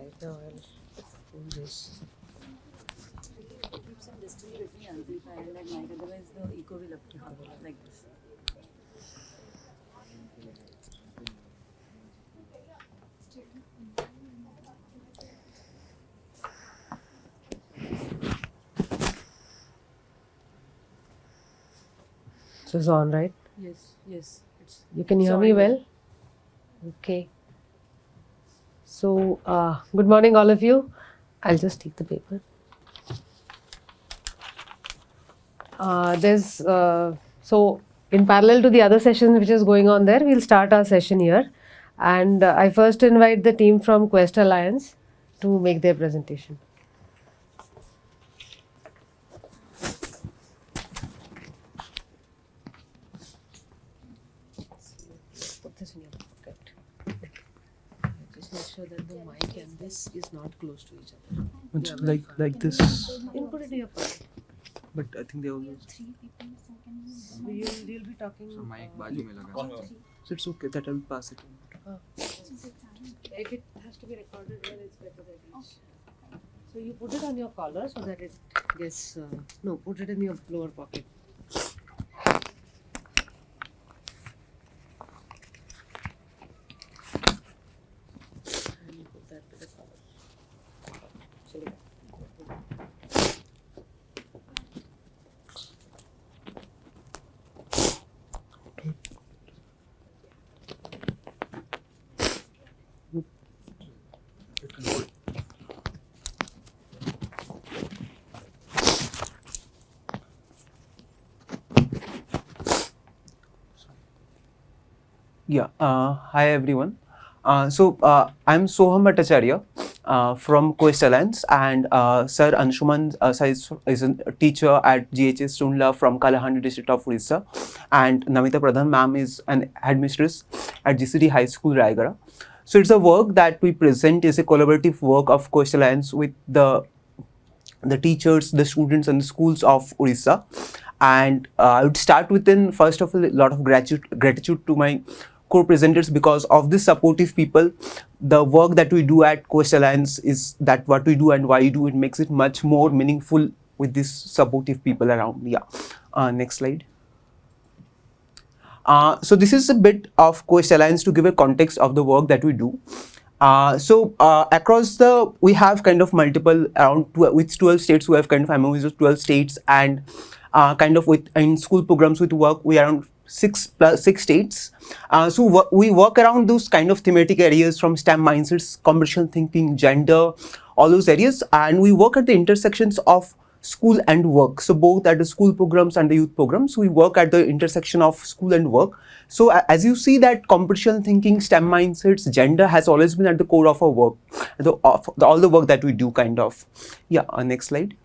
right now I'll do this. Keep some distance between amplifier and that mic, otherwise the echo will appear like this. So it's on, right? Yes. You can hear me well? Okay. So, good morning, all of you. I'll just take the paper. So in parallel to the other session which is going on there, we'll start our session here. And I first invite the team from Quest Alliance to make their presentation. Put this in your pocket. Just make sure that the mic and this is not close to each other. It's like this, Input it in your pocket. but I think they always. So you'll be talking. So mic बाजू में लगा. So it's okay that I'll pass it on. If it has to be recorded, then it's better that it's. So you put it on your collar so that it gets. No, put it in your lower pocket. And you put that to the collar. Chalo. Yeah. Hi everyone. I'm Soham Bhattacharya from Quest Alliance, and Sir Anshuman sir is a teacher at GHS Tundla from Kalahandi district of Orissa, and Namita Pradhan ma'am is an headmistress at GCD High School, Raigada. So it's a work that we present is a collaborative work of Quest Alliance with the teachers, the students, and the schools of Orissa. And I would start with, first of all, a lot of gratitude to my co-presenters, because of this supportive people. The work that we do at Quest Alliance is that what we do and why we do it makes it much more meaningful with these supportive people around. Yeah. Next slide. So this is a bit of Quest Alliance to give a context of the work that we do. Across we have kind of multiple with 12 states. We have kind of MOUs with 12 states, and kind of in school programs with work, we are around 6 states. We work around those kind of thematic areas from STEM mindsets, computational thinking, gender, all those areas, and we work at the intersections of school and work. So both at the school programs and the youth programs, we work at the intersection of school and work. So as you see that computational thinking, STEM mindsets, gender has always been at the core of our work, all the work that we do kind of. Yeah, next slide.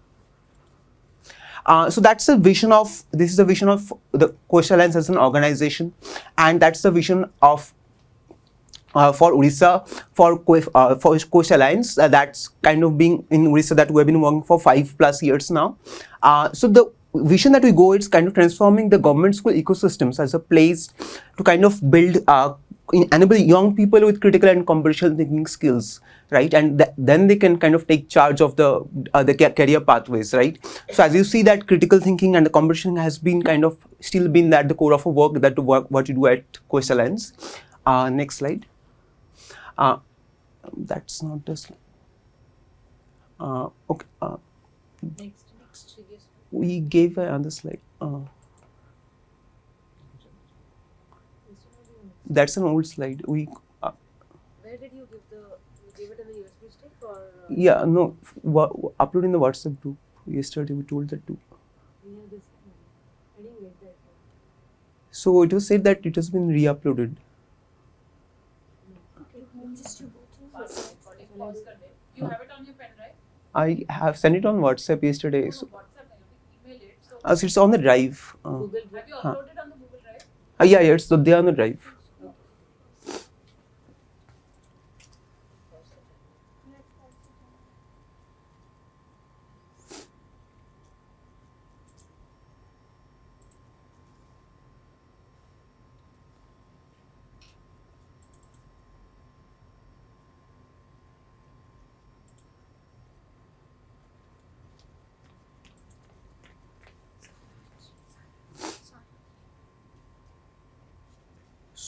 So that's the vision of, this is the vision of the Quest Alliance as an organization, and that's the vision of for Orissa, for Quest Alliance, that's kind of being in Orissa that we have been working for 5+ years now. So the vision that we go, it's kind of transforming the government school ecosystems as a place to kind of build, enable young people with critical and computational thinking skills, right? And then they can kind of take charge of the career pathways, right? So as you see that critical thinking and the computation has been kind of still been at the core of our work, what you do at Quest Alliance. Next slide. That's not the slide. Okay. Next. We gave another slide. That's an old slide. Where did you give you gave it in the USB stick or? Yeah, no, upload in the WhatsApp group. Yesterday we told that too. Yeah, this I didn't get that. So it was said that it has been re-uploaded. You have it on your pen, right? I have sent it on WhatsApp yesterday. No, So, WhatsApp, email it. So, so it's on the drive. Google have you uploaded on the Google Drive? Yeah, so they are on the drive.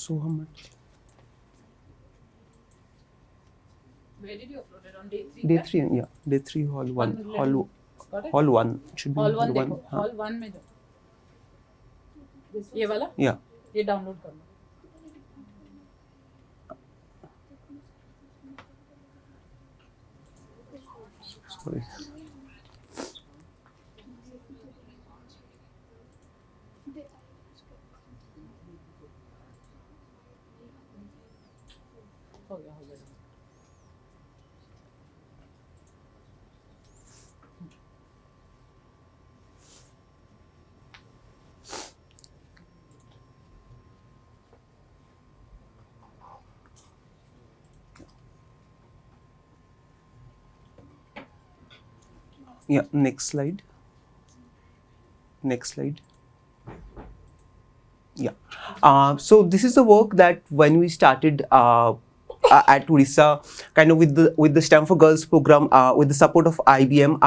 So how much? Where did you upload it? On day 3? Day 3, yeah. Day 3, hall 1. Got it? Hall 1. Should be hall 1 hall 1. देखो, hall 1 में जाओ. ये वाला? Yeah. ये download कर लो. Sorry. हो गया. Yeah, next slide. Yeah. So this is the work that when we started at Orissa, kind of with the STEM for Girls program, with the support of IBM.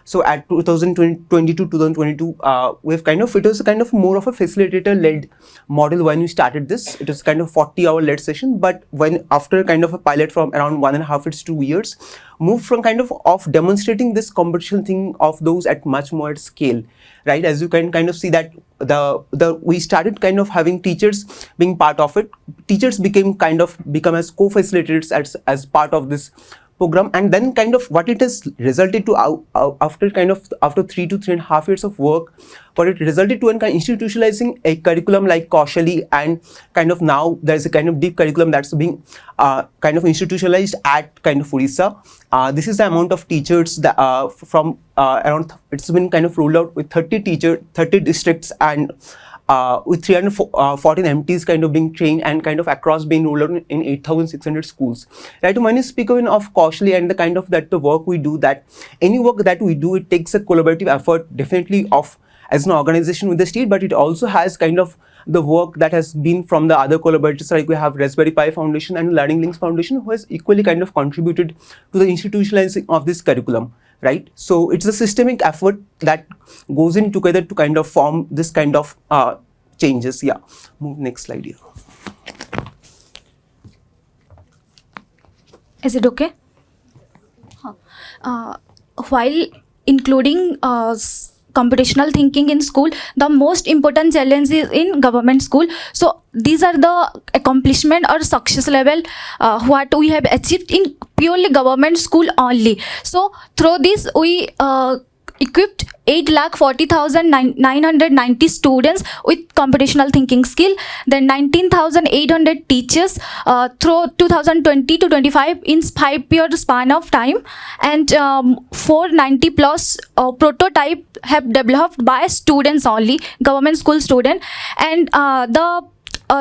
So at 2022, we've it was kind of more of a facilitator-led model when we started this. It was kind of 40-hour led session, but when after kind of a pilot from around 1.5 to 2 years, moved from kind of demonstrating this competition thing of those at much more scale, right? As you can kind of see that we started kind of having teachers being part of it. Teachers become as co-facilitators as part of this program, and then kind of what it has resulted to after 3 to 3.5 years of work, what it resulted to in kind of institutionalizing a curriculum like Kaushali, and kind of now there's a kind of deep curriculum that's being kind of institutionalized at kind of Orissa. This is the amount of teachers that from around, it's been kind of rolled out with 30 districts, and with 314 MTs kind of being trained, and kind of across being rolled out in 8,600 schools. Right, when you speak of Kaushali and the kind of that the work we do, that any work that we do, it takes a collaborative effort definitely of as an organization with the state, but it also has kind of the work that has been from the other collaborators, like we have Raspberry Pi Foundation and Learning Links Foundation, who has equally kind of contributed to the institutionalizing of this curriculum, right? So it's a systemic effort that goes in together to kind of form this kind of changes. Yeah, move next slide here. Is it okay? While including computational thinking in school, the most important challenge is in government school. So these are the accomplishment or success level what we have achieved in purely government school only. So through this we equipped 8,40,990 students with computational thinking skill, then 19,800 teachers through 2020 to 25 in 5-year span of time, and 490 plus prototype have developed by students only, government school student. And the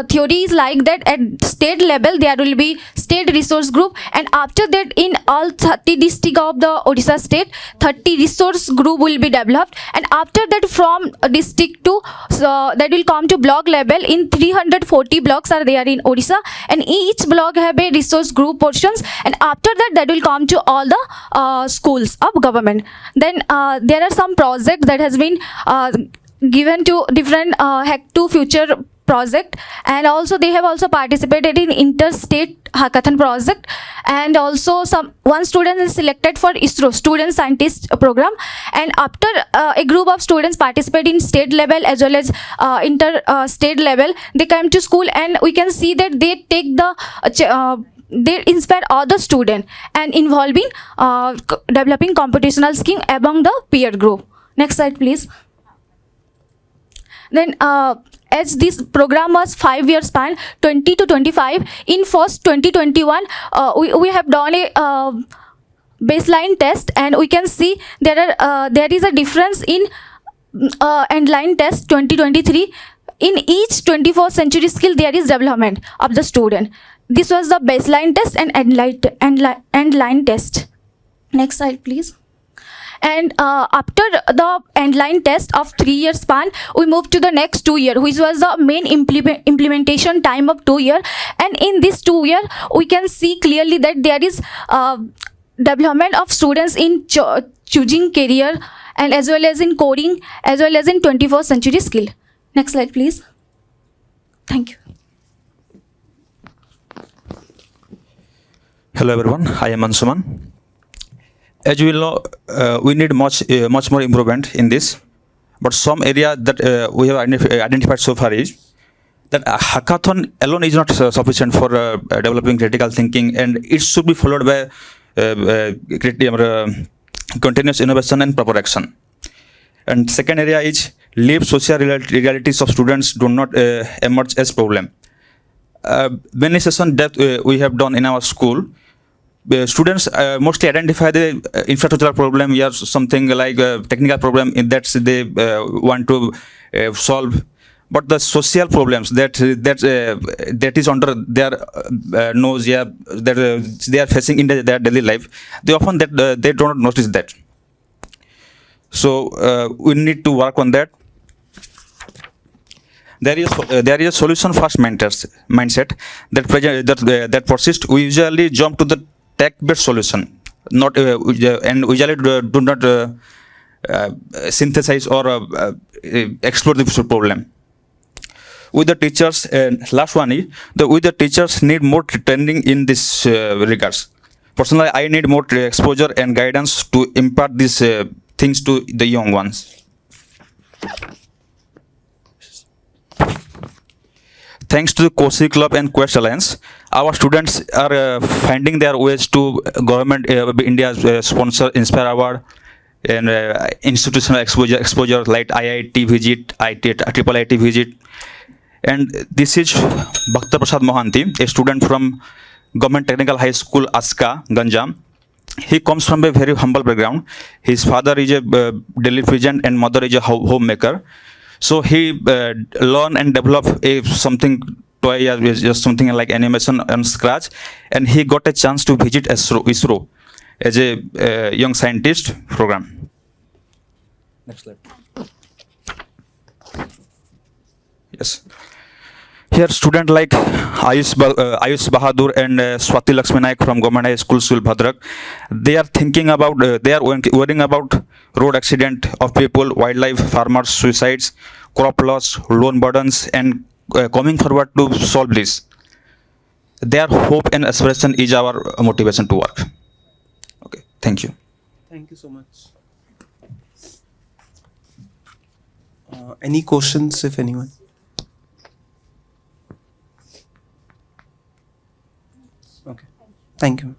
theory is like that at state level there will be state resource group, and after that in all 30 districts of the Odisha state, 30 resource group will be developed, and after that from district to that will come to block level. In 340 blocks are there in Odisha, and each block have a resource group portions, and after that will come to all the schools of government. Then there are some projects that has been given to different Hack to Future project, and also they have also participated in interstate hackathon project, and also one student is selected for ISRO student scientist program, and after a group of students participate in state level as well as state level, they come to school, and we can see that they take the they inspire other students and involving developing computational skill among the peer group. Next slide please. Then as this program was 5-year span, 20 to 25, in first 2021 we have done a baseline test, and we can see there is a difference in endline test 2023. In each 21st century skill there is development of the student. This was the baseline test and endline test. Next slide please. And after the endline test of 3-year span, we moved to the next 2 year, which was the main implementation time of 2 year. And in this 2 year, we can see clearly that there is development of students in choosing career, and as well as in coding, as well as in 21st century skill. Next slide, please. Thank you. Hello everyone, I am Ansuman. As you will know, we need much more improvement in this. But some area that we have identified so far is that a hackathon alone is not sufficient for developing critical thinking, and it should be followed by continuous innovation and proper action. And second area is lived social realities of students do not emerge as problem. Many sessions that we have done in our school, students mostly identify the infrastructural problem, or something like technical problem in that they want to solve. But the social problems that is under their nose, yeah, that they are facing in their daily life, they often they do not notice that. So we need to work on that. There is a solution first mindset that persists. We usually jump to the tech-based solution, not and usually do not synthesize or explore the problem. With the teachers, last one is with the teachers need more training in this regards. Personally, I need more exposure and guidance to impart these things to the young ones. Thanks to the Kosi Club and Quest Alliance, our students are finding their ways to government India's sponsor Inspire Award and institutional exposure like IIT visit, Triple IT visit. And this is Bhakta Prasad Mohanty, a student from Government Technical High School, Aska, Ganjam. He comes from a very humble background. His father is a Delhi regent and mother is a homemaker. So he learned and developed something toy, just something like animation on scratch, and he got a chance to visit ISRO as a young scientist program. Next slide. Yes. Here, students like Ayush Bahadur and Swati Lakshmi Naik from Government High School, Bhadrak, they are thinking about, they are worrying about road accident of people, wildlife, farmers, suicides, crop loss, loan burdens, and coming forward to solve this. Their hope and aspiration is our motivation to work. Okay, thank you. Thank you so much. Any questions, if anyone? Okay, thank you.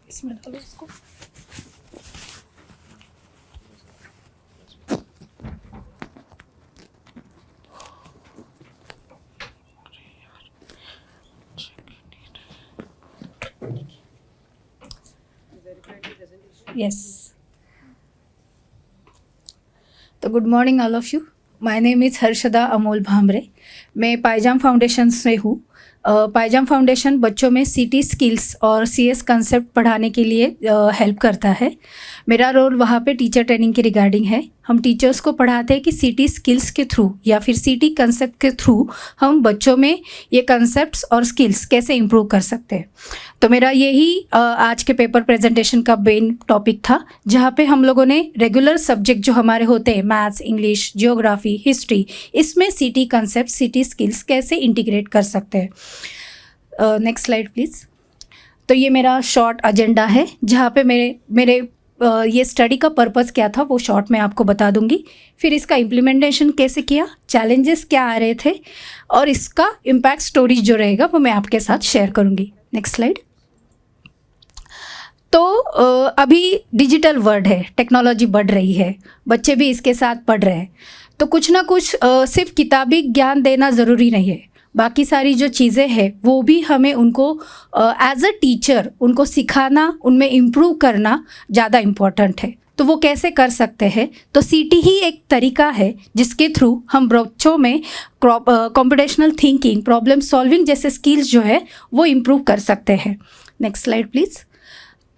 इसमें डालो इसको. Yes. तो good morning all of you. My name is Harshada Amol Bhamre. मैं पायजाम foundation से हूँ. पायजाम foundation बच्चों में सीटी स्किल्स और सीएस कंसेप्ट पढ़ाने के लिए हेल्प करता है. मेरा रोल वहाँ पे टीचर ट्रेनिंग के रिगार्डिंग है. हम टीचर्स को पढ़ाते हैं कि सीटी स्किल्स के थ्रू या फिर सीटी कंसेप्ट के थ्रू हम बच्चों में ये कंसेप्ट्स और स्किल्स कैसे इम्प्रूव कर सकते हैं. तो मेरा यही आज के पेपर प्रेजेंटेशन का मेन टॉपिक था, जहाँ पे हम लोगों ने रेगुलर सब्जेक्ट जो हमारे होते हैं मैथ्स, इंग्लिश, जियोग्राफी, हिस्ट्री, इसमें सीटी कंसेप्ट, सीटी स्किल्स कैसे इंटीग्रेट कर सकते हैं. Next slide please. तो ये मेरा शॉर्ट एजेंडा है, जहाँ पे मेरे ये स्टडी का पर्पस क्या था वो शॉर्ट में आपको बता दूंगी. फिर इसका इम्प्लीमेंटेशन कैसे किया, चैलेंजेस क्या आ रहे थे, और इसका इम्पैक्ट स्टोरीज जो रहेगा वो मैं आपके साथ शेयर करूंगी. Next slide. तो अभी डिजिटल वर्ल्ड है, टेक्नोलॉजी बढ़ रही है, बच्चे भी इसके साथ पढ़ रहे हैं. तो कुछ ना कुछ सिर्फ किताबी ज्ञान देना ज़रूरी नहीं है. बाकी सारी जो चीज़ें हैं वो भी हमें उनको एज अ टीचर उनको सिखाना, उनमें इम्प्रूव करना ज़्यादा इम्पॉर्टेंट है. तो वो कैसे कर सकते हैं? तो सीटी ही एक तरीका है जिसके थ्रू हम बच्चों में कॉम्पिटिशनल थिंकिंग, प्रॉब्लम सॉल्विंग जैसे स्किल्स जो है वो इम्प्रूव कर सकते हैं। Next slide please.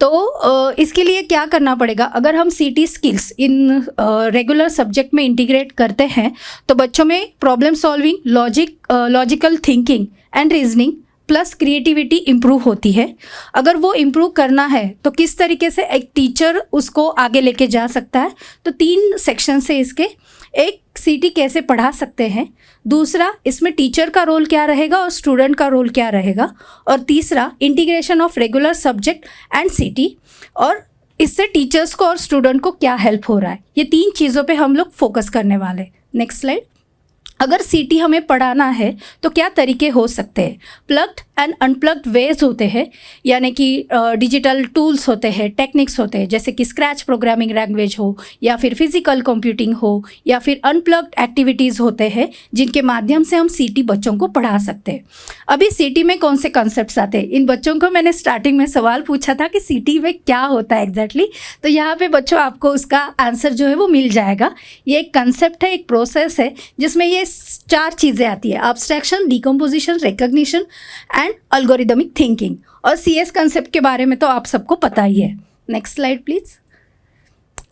तो इसके लिए क्या करना पड़ेगा? अगर हम सीटी स्किल्स इन रेगुलर सब्जेक्ट में इंटीग्रेट करते हैं तो बच्चों में problem solving, logical thinking and reasoning plus creativity improve होती है। अगर वो इम्प्रूव करना है तो किस तरीके से एक टीचर उसको आगे लेके जा सकता है? तो 3 सेक्शन से इसके, एक सीटी कैसे पढ़ा सकते हैं, दूसरा इसमें टीचर का रोल क्या रहेगा और स्टूडेंट का रोल क्या रहेगा, और तीसरा integration of regular subject and सीटी, और इससे टीचर्स को और स्टूडेंट को क्या हेल्प हो रहा है। ये 3 चीज़ों पे हम लोग फोकस करने वाले। Next slide. अगर सीटी हमें पढ़ाना है तो क्या तरीके हो सकते हैं? प्लग्ड एंड अनप्लग्ड वेज होते हैं, यानी कि डिजिटल टूल्स होते हैं, टेक्निक्स होते हैं, जैसे कि स्क्रैच प्रोग्रामिंग लैंग्वेज हो या फिर फिजिकल कंप्यूटिंग हो या फिर अनप्लग्ड एक्टिविटीज़ होते हैं जिनके माध्यम से हम सीटी बच्चों को पढ़ा सकते हैं। अभी सीटी में कौन से कॉन्सेप्ट्स आते हैं? इन बच्चों को मैंने स्टार्टिंग में सवाल पूछा था कि सीटी में क्या होता है एग्जैक्टली, तो यहाँ पे बच्चों आपको उसका आंसर जो है वो मिल जाएगा। ये एक कंसेप्ट है, एक प्रोसेस है जिसमें ये 4 चीज़ें आती है: abstraction, decomposition, recognition and algorithmic thinking. और सीएस कंसेप्ट के बारे में तो आप सबको पता ही है। Next slide please.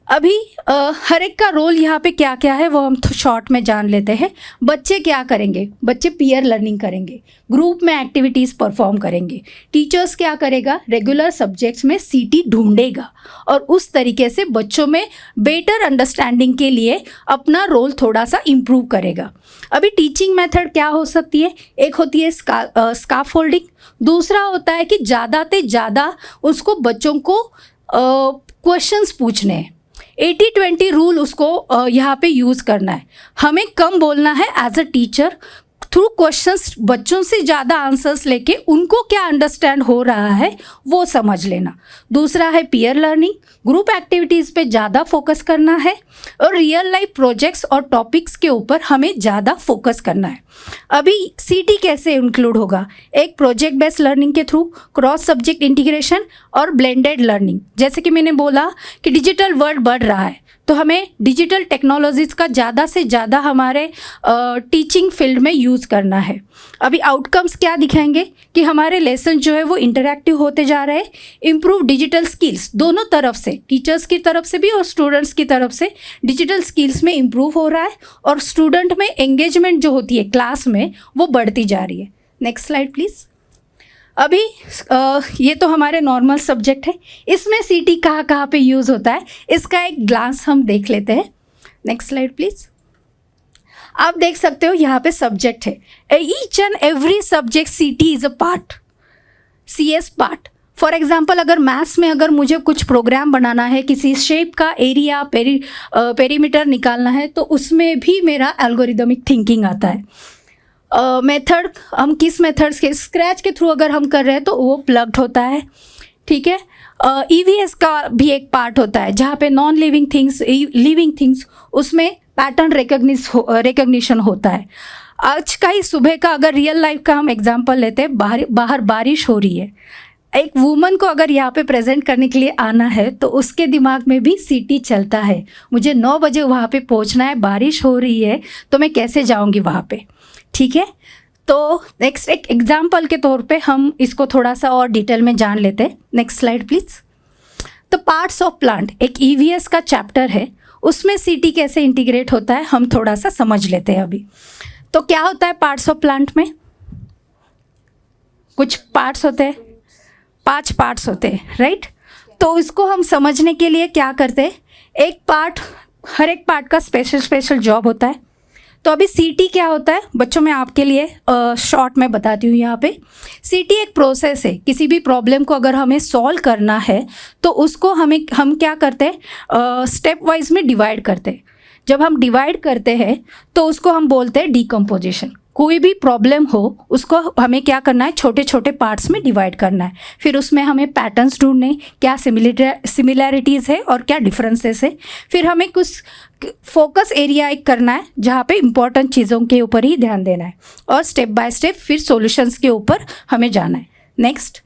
अभी हर एक का रोल यहाँ पे क्या क्या है वो हम शॉर्ट में जान लेते हैं। बच्चे क्या करेंगे? बच्चे पीयर लर्निंग करेंगे, ग्रुप में एक्टिविटीज़ परफॉर्म करेंगे। टीचर्स क्या करेगा? रेगुलर सब्जेक्ट्स में सीटी ढूंढेगा और उस तरीके से बच्चों में बेटर अंडरस्टैंडिंग के लिए अपना रोल थोड़ा सा इम्प्रूव करेगा। अभी टीचिंग मेथड क्या हो सकती है? एक होती है स्काफोल्डिंग, दूसरा होता है कि ज़्यादा से ज़्यादा उसको बच्चों को क्वेश्चंस पूछने हैं। 80-20 रूल उसको यहाँ पे यूज़ करना है। हमें कम बोलना है as a teacher, through questions बच्चों से ज़्यादा आंसर्स लेके उनको क्या अंडरस्टैंड हो रहा है वो समझ लेना। दूसरा है पीयर लर्निंग, ग्रुप एक्टिविटीज़ पे ज़्यादा फोकस करना है और रियल लाइफ प्रोजेक्ट्स और टॉपिक्स के ऊपर हमें ज़्यादा फोकस करना है। अभी सीटी कैसे इंक्लूड होगा? एक प्रोजेक्ट बेस्ड लर्निंग के थ्रू, क्रॉस सब्जेक्ट इंटीग्रेशन और ब्लेंडेड लर्निंग। जैसे कि मैंने बोला कि डिजिटल वर्ल्ड बढ़ रहा है तो हमें डिजिटल टेक्नोलॉजीज़ का ज़्यादा से ज़्यादा हमारे टीचिंग फील्ड में यूज़ करना है। अभी आउटकम्स क्या दिखाएंगे कि हमारे लेसन जो है वो इंटरैक्टिव होते जा रहे हैं। इम्प्रूव डिजिटल स्किल्स, दोनों तरफ से, टीचर्स की तरफ से भी और स्टूडेंट्स की तरफ से डिजिटल स्किल्स में इम्प्रूव हो रहा है और स्टूडेंट में एंगेजमेंट जो होती है क्लास में वो बढ़ती जा रही है। Next slide please. अभी ये तो हमारे नॉर्मल सब्जेक्ट है, इसमें सीटी कहाँ कहाँ पे यूज़ होता है इसका एक ग्लांस हम देख लेते हैं। Next slide please. आप देख सकते हो यहाँ पे सब्जेक्ट है, ईच एंड एवरी सब्जेक्ट सीटी is a part, CS part. For example अगर मैथ्स में अगर मुझे कुछ प्रोग्राम बनाना है, किसी शेप का एरिया पेरीमीटर निकालना है तो उसमें भी मेरा एल्गोरिदमिक थिंकिंग आता है। मेथड हम किस मेथड्स के, स्क्रैच के थ्रू अगर हम कर रहे हैं तो वो प्लग्ड होता है, ठीक है। ईवीएस का भी एक पार्ट होता है जहाँ पे non living things, living things, उसमें पैटर्न रिकग्निशन होता है। आज का ही सुबह का अगर रियल लाइफ का हम एग्जांपल लेते हैं, बाहर बारिश हो रही है, एक वुमन को अगर यहाँ पे प्रेजेंट करने के लिए आना है तो उसके दिमाग में भी सीटी चलता है, मुझे 9 बजे वहाँ पे पहुँचना है, बारिश हो रही है तो मैं कैसे जाऊँगी वहाँ पे, ठीक है। तो नेक्स्ट एक एग्जाम्पल के तौर पे हम इसको थोड़ा सा और डिटेल में जान लेते हैं। Next slide please. तो पार्ट्स ऑफ प्लांट एक ईवीएस का चैप्टर है, उसमें सीटी कैसे इंटीग्रेट होता है हम थोड़ा सा समझ लेते हैं अभी। तो क्या होता है पार्ट्स ऑफ प्लांट में? कुछ पार्ट्स होते हैं, 5 पार्ट्स होते हैं, राइट। तो इसको हम समझने के लिए क्या करते हैं, एक पार्ट, हर एक पार्ट का स्पेशल जॉब होता है। तो अभी सीटी क्या होता है बच्चों, मैं आपके लिए शॉर्ट में बताती हूँ। यहाँ पे सीटी एक प्रोसेस है, किसी भी प्रॉब्लम को अगर हमें सॉल्व करना है तो उसको हम क्या करते हैं, स्टेप वाइज में डिवाइड करते हैं। जब हम डिवाइड करते हैं तो उसको हम बोलते हैं डिकम्पोजिशन। कोई भी प्रॉब्लम हो उसको हमें क्या करना है, छोटे छोटे पार्ट्स में डिवाइड करना है, फिर उसमें हमें पैटर्न्स ढूंढने, क्या सिमिलैरिटीज़ है और क्या डिफरेंसेस है, फिर हमें कुछ फोकस एरिया एक करना है जहाँ पे इम्पॉर्टेंट चीज़ों के ऊपर ही ध्यान देना है और स्टेप बाय स्टेप फिर सॉल्यूशंस के ऊपर हमें जाना है। नेक्स्ट,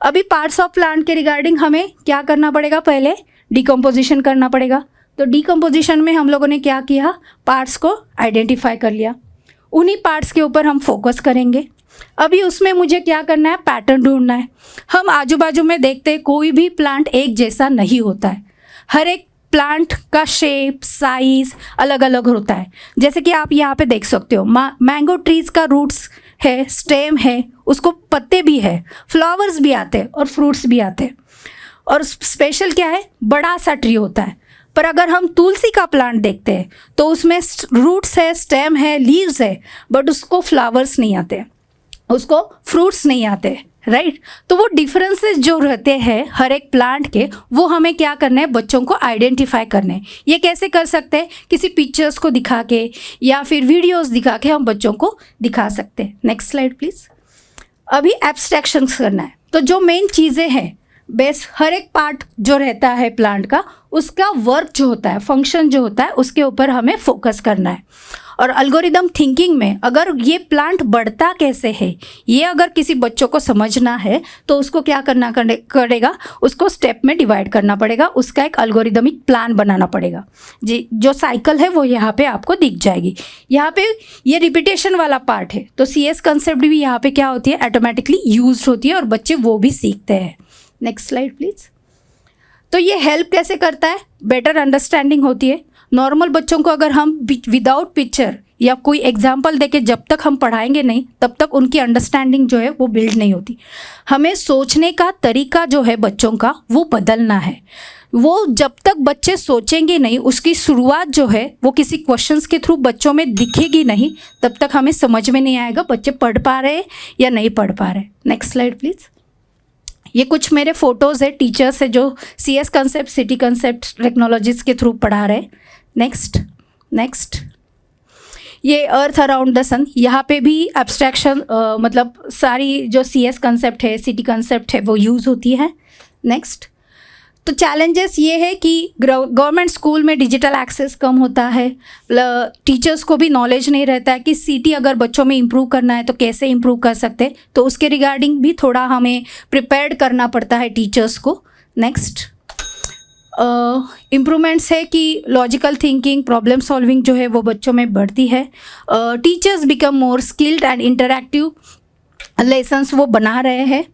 अभी पार्ट्स ऑफ प्लांट के रिगार्डिंग हमें क्या करना पड़ेगा, पहले डिकम्पोजिशन करना पड़ेगा। तो डिकम्पोजिशन में हम लोगों ने क्या किया, पार्ट्स को आइडेंटिफाई कर लिया, उन्हीं पार्ट्स के ऊपर हम फोकस करेंगे। अभी उसमें मुझे क्या करना है, पैटर्न ढूंढना है। हम आजू बाजू में देखते हैं कोई भी प्लांट एक जैसा नहीं होता है, हर एक प्लांट का शेप साइज अलग अलग होता है। जैसे कि आप यहाँ पे देख सकते हो, मैंगो ट्रीज का रूट्स है, स्टेम है, उसको पत्ते भी है, फ्लावर्स भी आते हैं और फ्रूट्स भी आते हैं। और स्पेशल क्या है, बड़ा सा ट्री होता है। पर अगर हम तुलसी का प्लांट देखते हैं तो उसमें रूट्स है, स्टेम है, लीव्स है, बट उसको फ्लावर्स नहीं आते, उसको फ्रूट्स नहीं आते, राइट। तो वो डिफरेंसेस जो रहते हैं हर एक प्लांट के, वो हमें क्या करना है, बच्चों को आइडेंटिफाई करने हैं। ये कैसे कर सकते हैं, किसी पिक्चर्स को दिखा के या फिर वीडियोस दिखा के हम बच्चों को दिखा सकते हैं। Next slide please. अभी एब्स्ट्रैक्शंस करना है। तो जो मेन चीज़ें हैं, बेस हर एक पार्ट जो रहता है प्लांट का, उसका वर्क जो होता है, फंक्शन जो होता है, उसके ऊपर हमें फोकस करना है। और अल्गोरिदम थिंकिंग में अगर ये प्लांट बढ़ता कैसे है, ये अगर किसी बच्चों को समझना है तो उसको क्या करना करेगा, उसको स्टेप में डिवाइड करना पड़ेगा, उसका एक अल्गोरिदमिक प्लान बनाना पड़ेगा। जी, जो साइकिल है वो यहाँ पे आपको दिख जाएगी। यहाँ पे ये रिपीटेशन वाला पार्ट है, तो CS कंसेप्ट भी यहाँ पे क्या होती है, ऑटोमेटिकली यूज होती है और बच्चे वो भी सीखते हैं। Next slide please. तो ये हेल्प कैसे करता है, बेटर अंडरस्टैंडिंग होती है। नॉर्मल बच्चों को अगर हम विदाउट पिक्चर या कोई एग्जाम्पल देके जब तक हम पढ़ाएंगे नहीं, तब तक उनकी अंडरस्टैंडिंग जो है वो बिल्ड नहीं होती। हमें सोचने का तरीका जो है बच्चों का, वो बदलना है। वो जब तक बच्चे सोचेंगे नहीं, उसकी शुरुआत जो है वो किसी क्वेश्चंस के थ्रू बच्चों में दिखेगी नहीं, तब तक हमें समझ में नहीं आएगा बच्चे पढ़ पा रहे या नहीं पढ़ पा रहे। Next slide please. ये कुछ मेरे फोटोज़ है, टीचर्स है जो CS concept, city concept technologies के थ्रू पढ़ा रहे। नेक्स्ट। ये अर्थ अराउंड द सन, यहाँ पे भी एब्स्ट्रैक्शन मतलब सारी जो CS कंसेप्ट है, सिटी कंसेप्ट है, वो यूज़ होती है। नेक्स्ट। तो चैलेंजेस ये है कि गवर्नमेंट स्कूल में डिजिटल एक्सेस कम होता है, टीचर्स को भी नॉलेज नहीं रहता है कि सिटी अगर बच्चों में इम्प्रूव करना है तो कैसे इम्प्रूव कर सकते हैं, तो उसके रिगार्डिंग भी थोड़ा हमें प्रिपेयर्ड करना पड़ता है टीचर्स को। नेक्स्ट। इम्प्रूवमेंट्स है कि लॉजिकल थिंकिंग, प्रॉब्लम सॉल्विंग जो है वो बच्चों में बढ़ती है। Teachers become more skilled and interactive lessons वो बना रहे हैं।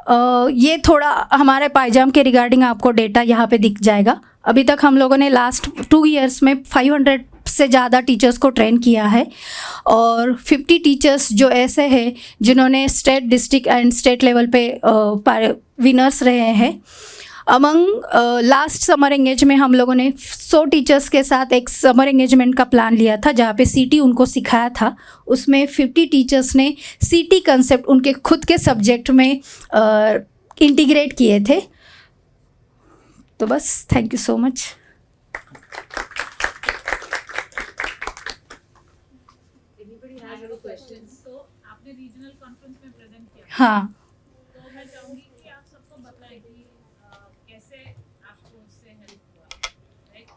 ये थोड़ा हमारे पायजाम के रिगार्डिंग आपको डेटा यहाँ पे दिख जाएगा। अभी तक हम लोगों ने लास्ट 2 ईयर्स में 500 से ज़्यादा टीचर्स को ट्रेन किया है और 50 टीचर्स जो ऐसे हैं जिन्होंने state, district and state level पे विनर्स रहे हैं। अमंग लास्ट समर एंगेज में हम लोगों ने 100 टीचर्स के साथ एक समर एंगेजमेंट का प्लान लिया था जहाँ पे CT उनको सिखाया था। उसमें 50 टीचर्स ने CT कंसेप्ट उनके खुद के सब्जेक्ट में इंटीग्रेट किए थे। तो बस, थैंक यू सो मच। आपने रीजनल कॉन्फ्रेंस में प्रेजेंट किया, हाँ, तो मैं चाहूंगी कि आप सबको बताएं कि कैसे आपको उससे हेल्प हुआ, राइट।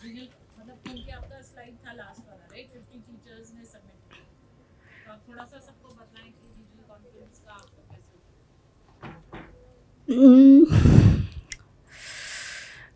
रीजनल मतलब क्योंकि आपका स्लाइड था लास्ट वाला, राइट, 50 टीचर्स ने सबमिट किया, तो आप थोड़ा सा सबको बताएं कि रीजनल कॉन्फ्रेंस का आपको कैसे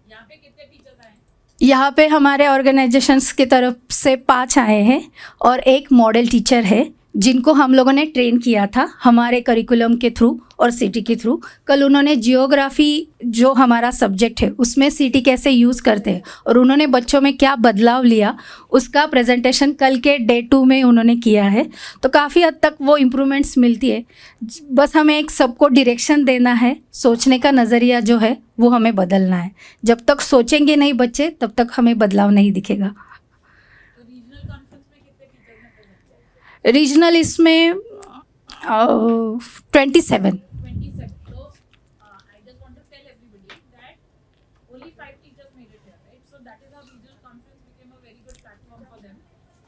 यहाँ पे कितने टीचर्स आए? यहाँ पे हमारे ऑर्गेनाइजेशंस की तरफ से 5 आए हैं और एक मॉडल टीचर है जिनको हम लोगों ने ट्रेन किया था हमारे करिकुलम के थ्रू और सिटी के थ्रू। कल उन्होंने जियोग्राफी जो हमारा सब्जेक्ट है उसमें सिटी कैसे यूज़ करते हैं और उन्होंने बच्चों में क्या बदलाव लिया, उसका प्रेजेंटेशन कल के डे 2 में उन्होंने किया है। तो काफ़ी हद तक वो इम्प्रूवमेंट्स मिलती है। बस हमें एक सबको डायरेक्शन देना है, सोचने का नज़रिया जो है वो हमें बदलना है। जब तक सोचेंगे नहीं बच्चे, तब तक हमें बदलाव नहीं दिखेगा। तो रीजनल कॉन्फ्रेंस में कितने टीचर्स ने प्रेजेंट किया? रीजनल इसमें 27। 27. So I just want to tell everybody that only 5 teachers made it here, right? So that is how regional conference became a very good platform for them,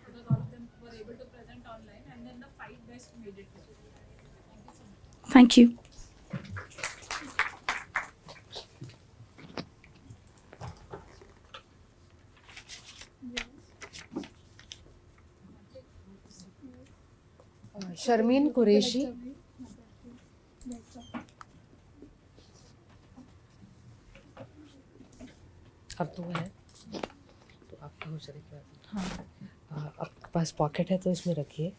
because all of them were able to present online, and then the 5 best made it here. Thank you so much. Thank you. Sharmeen Qureshi. अब तो है तो आपका हो चलेगा। हाँ, आपके पास pocket है तो इसमें रखिए,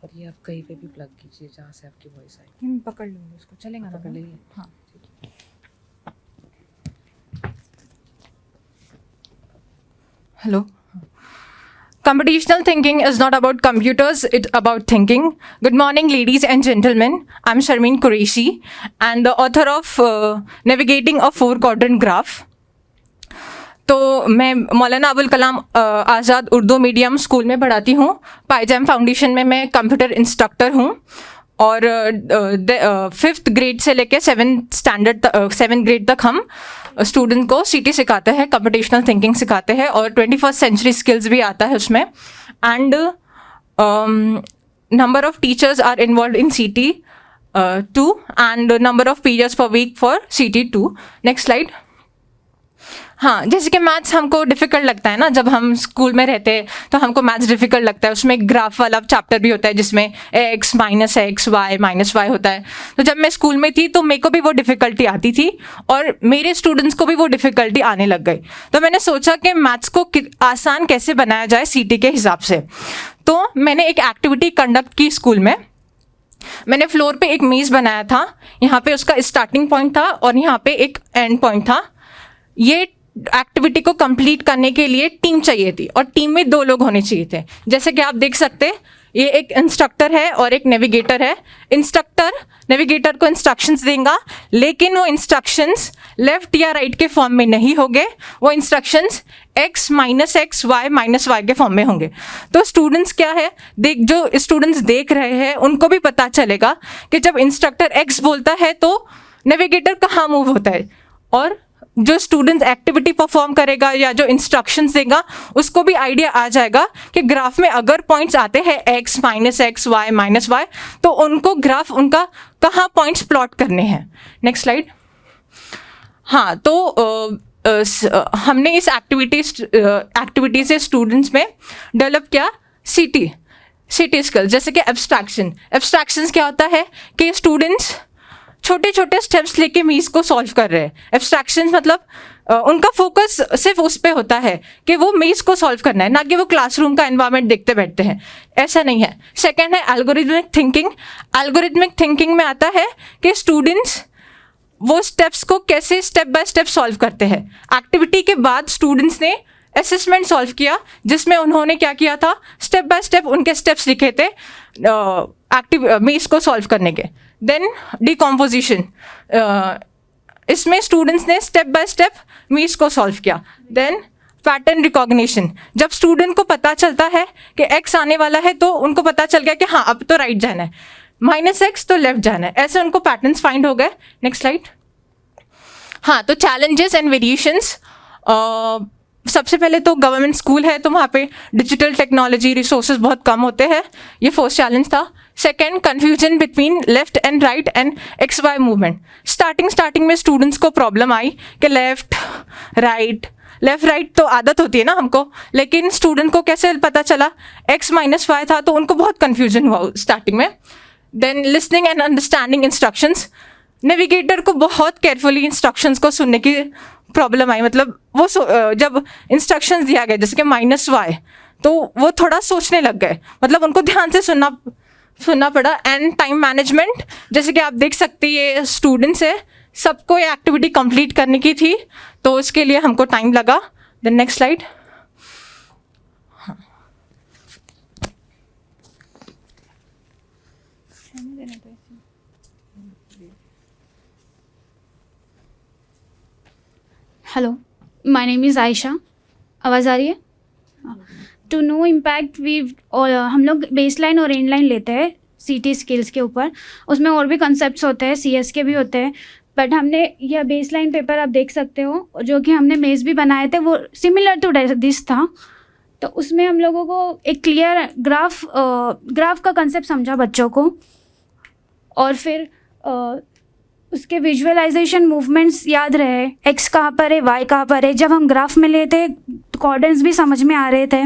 और ये आप कहीं पे भी प्लग कीजिए जहाँ से आपकी वॉइस आए। मैं पकड़ लूँगी उसको, चलेगा ना? पकड़ लीजिए। हाँ। Hello. Computational thinking is not about computers, it's about thinking. Good morning, ladies and gentlemen. I'm Sharmeen Qureshi and the author of Navigating a Four-Quadrant Graph. तो मैं मौलाना अबुल कलाम आज़ाद उर्दू मीडियम स्कूल में पढ़ाती हूँ। पाइजाम फाउंडेशन में मैं कंप्यूटर इंस्ट्रक्टर हूँ और 5th grade से लेके 7th ग्रेड तक हम स्टूडेंट को सीटी सिखाते हैं, कंप्यूटेशनल थिंकिंग सिखाते हैं और 21st सेंचुरी स्किल्स भी आता है उसमें। And number of teachers are involve in CT 2 and number of periods per week for CT 2। Next slide. हाँ, जैसे कि मैथ्स हमको डिफ़िकल्ट लगता है ना, जब हम स्कूल में रहते हैं तो हमको मैथ्स डिफ़िकल्ट लगता है। उसमें एक ग्राफ वाला चैप्टर भी होता है जिसमें x minus x y minus y होता है। तो जब मैं स्कूल में थी तो मेरे को भी वो डिफ़िकल्टी आती थी और मेरे स्टूडेंट्स को भी वो डिफ़िकल्टी आने लग गई। तो मैंने सोचा कि मैथ्स को आसान कैसे बनाया जाए CT के हिसाब से। तो मैंने एक एक्टिविटी कंडक्ट की स्कूल में। मैंने फ्लोर पे एक मेज़ बनाया था, यहाँ पे उसका स्टार्टिंग पॉइंट था और यहाँ पे एक एंड पॉइंट था। ये एक्टिविटी को कंप्लीट करने के लिए टीम चाहिए थी और टीम में 2 लोग होने चाहिए थे। जैसे कि आप देख सकते हैं, ये एक इंस्ट्रक्टर है और एक नेविगेटर है। इंस्ट्रक्टर नेविगेटर को इंस्ट्रक्शंस देगा, लेकिन वो इंस्ट्रक्शंस लेफ्ट या राइट के फॉर्म में नहीं होंगे, वो instructions x minus x y minus y के फॉर्म में होंगे। तो स्टूडेंट्स क्या है, जो स्टूडेंट्स देख रहे हैं उनको भी पता चलेगा कि जब इंस्ट्रक्टर x बोलता है तो नेविगेटर कहाँ मूव होता है, और जो स्टूडेंट एक्टिविटी परफॉर्म करेगा या जो इंस्ट्रक्शंस देगा उसको भी आइडिया आ जाएगा कि ग्राफ में अगर पॉइंट्स आते हैं x minus x y minus y तो उनको ग्राफ उनका कहाँ पॉइंट्स प्लॉट करने हैं। Next slide. हाँ, तो हमने इस एक्टिविटी से स्टूडेंट्स में डेवलप किया सीटी स्किल्स, जैसे कि एब्स्ट्रैक्शंस क्या होता है कि स्टूडेंट्स छोटे छोटे स्टेप्स लेके मीज़ को सॉल्व कर रहे हैं। एब्स्ट्रैक्शन मतलब उनका फोकस सिर्फ उस पे होता है कि वो मीज़ को सॉल्व करना है, ना कि वो क्लासरूम का एनवायरनमेंट देखते बैठते हैं, ऐसा नहीं है। सेकंड है एल्गोरिथमिक थिंकिंग। एल्गोरिथमिक थिंकिंग में आता है कि स्टूडेंट्स वो स्टेप्स को कैसे स्टेप बाय स्टेप सॉल्व करते हैं। एक्टिविटी के बाद स्टूडेंट्स ने असेसमेंट सॉल्व किया जिसमें उन्होंने क्या किया था, स्टेप बाय स्टेप उनके स्टेप्स लिखे थे मीज़ को सॉल्व करने के। देन डिकम्पोजिशन, इसमें स्टूडेंट्स ने स्टेप बाय स्टेप मीज़ को सॉल्व किया। देन पैटर्न रिकॉग्निशन, जब स्टूडेंट को पता चलता है कि x आने वाला है तो उनको पता चल गया कि हाँ अब तो राइट जाना है, माइनस एक्स तो लेफ्ट जाना है, ऐसे उनको पैटर्न्स फाइंड हो गए। Next slide. हाँ, तो चैलेंजेस एंड वेरिएशंस, सबसे पहले तो गवर्नमेंट स्कूल है तो वहाँ पे डिजिटल टेक्नोलॉजी रिसोर्सेज बहुत कम होते हैं, ये फर्स्ट चैलेंज था। Second, confusion between left and right and XY movement. Starting में स्टूडेंट्स को प्रॉब्लम आई कि लेफ्ट राइट तो आदत होती है ना हमको, लेकिन स्टूडेंट को कैसे पता चला x माइनस वाई था, तो उनको बहुत कन्फ्यूजन हुआ स्टार्टिंग में। Then listening and understanding instructions, navigator को बहुत केयरफुली इंस्ट्रक्शंस को सुनने की प्रॉब्लम आई। मतलब वो जब इंस्ट्रक्शंस दिया गया जैसे कि माइनस वाई, तो वो थोड़ा सोचने लग गए, मतलब उनको ध्यान से सुनना पड़ा। एंड टाइम मैनेजमेंट, जैसे कि आप देख सकते हैं ये स्टूडेंट्स है, सबको ये एक्टिविटी कंप्लीट करने की थी तो उसके लिए हमको टाइम लगा। Then next slide. Hello, my name is Ayesha. आवाज़ आ रही है? टू नो इम्पैक्ट वी, और हम लोग बेसलाइन और एंड लाइन लेते हैं CT स्किल्स के ऊपर। उसमें और भी कंसेप्ट्स होते हैं, CS के भी होते हैं, बट हमने यह बेसलाइन पेपर आप देख सकते हो जो कि हमने मेज़ भी बनाए थे, वो सिमिलर टू दिस था। तो उसमें हम लोगों को एक क्लियर ग्राफ का कंसेप्ट समझा बच्चों को, और फिर उसके विजुअलाइजेशन मूवमेंट्स याद रहे, x कहाँ पर है, y कहाँ पर है। जब हम ग्राफ में लेते कोऑर्डिनेट्स भी समझ में आ रहे थे।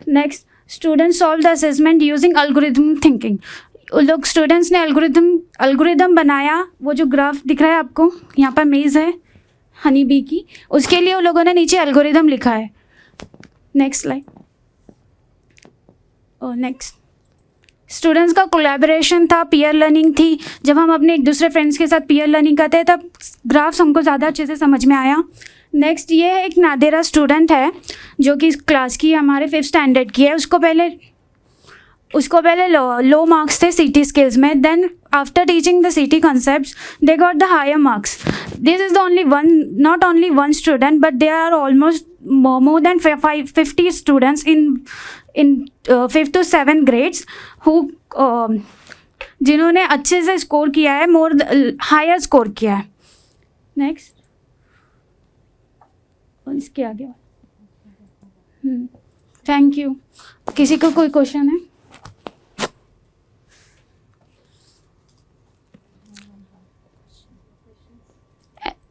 Next, student solve the assessment using algorithmic thinking. उन लोग स्टूडेंट्स ने अल्गोरिदम बनाया। वो जो ग्राफ दिख रहा है आपको यहाँ पर मेज़ है हनी बी की, उसके लिए उन लोगों ने नीचे एल्गोरिदम लिखा है। Next slide. और नेक्स्ट स्टूडेंट्स का कोलैबोरेशन था, पीयर लर्निंग थी। जब हम अपने एक दूसरे फ्रेंड्स के साथ पीयर लर्निंग करते हैं तब ग्राफ्स हमको ज़्यादा अच्छे से समझ में आया। नेक्स्ट ये एक नादेरा स्टूडेंट है जो कि क्लास की हमारे 5th स्टैंडर्ड की है। उसको पहले लो मार्क्स थे सीटी स्किल्स में। Then after teaching the CT concepts they got the higher marks. This is the not only one student but they are almost more than 50 students in 5th to 7th grades who जिन्होंने अच्छे से score किया है, higher score किया है। Next इसके आगे। Thank you. किसी को कोई क्वेश्चन है?